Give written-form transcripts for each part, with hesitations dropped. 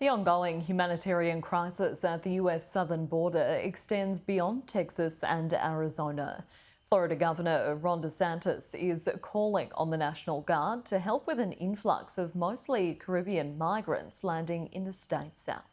The ongoing humanitarian crisis at the US southern border extends beyond Texas and Arizona. Florida Governor Ron Desantis is calling on the National Guard to help with an influx of mostly Caribbean migrants landing in the state's south.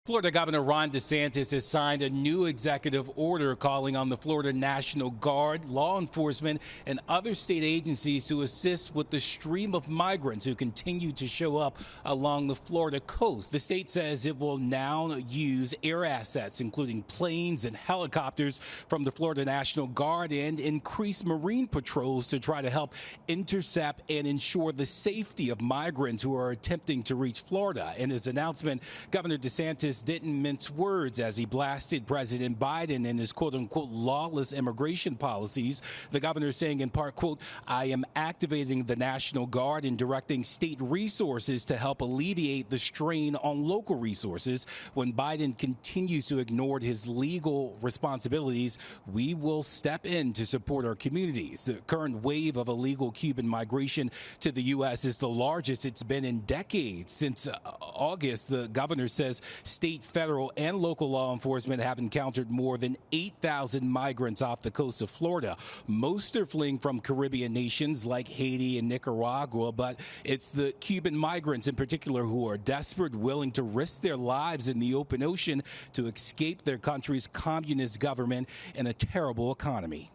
Florida Governor Ron Desantis has signed a new executive order calling on the Florida National Guard, law enforcement, and other state agencies to assist with the stream of migrants who continue to show up along the Florida coast. The state says it will now use air assets, including planes and helicopters from the Florida National Guard, and increase marine patrols to try to help intercept and ensure the safety of migrants who are attempting to reach Florida. In his announcement, Governor DeSantis didn't mince words as he blasted President Biden and his quote-unquote lawless immigration policies. The governor saying in part, quote, "I am activating the National Guard and directing state resources to help alleviate the strain on local resources. When Biden continues to ignore his legal responsibilities, we will step in to support our communities." The current wave of illegal Cuban migration to the U.S. is the largest it's been in decades. Since August, the governor says state, federal, and local law enforcement have encountered more than 8,000 migrants off the coast of Florida. Most are fleeing from Caribbean nations like Haiti and Nicaragua, but it's the Cuban migrants in particular who are desperate, willing to risk their lives in the open ocean to escape their country's communist government and a terrible economy.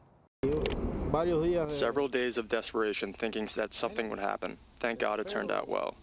Several days of desperation thinking that something would happen. Thank God it turned out well.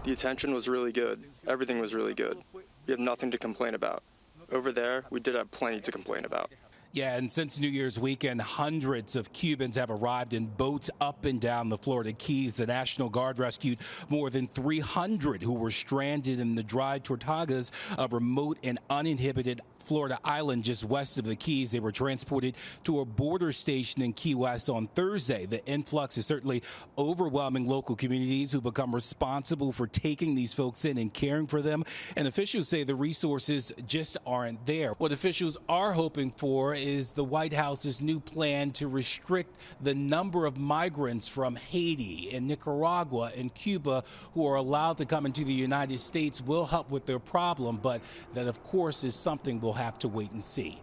The attention was really good. Everything was really good. We have nothing to complain about. Over there, we did have plenty to complain about. Yeah, and since New Year's weekend, hundreds of Cubans have arrived in boats up and down the Florida Keys. The National Guard rescued more than 300 who were stranded in the dry Tortugas, a remote and uninhabited Florida island just west of the Keys. They were transported to a border station in Key West on Thursday. The influx is certainly overwhelming local communities who become responsible for taking these folks in and caring for them. And officials say the resources just aren't there. What officials are hoping for is the White House's new plan to restrict the number of migrants from Haiti and Nicaragua and Cuba who are allowed to come into the United States will help with their problem, but that, of course, is something we'll have to wait and see.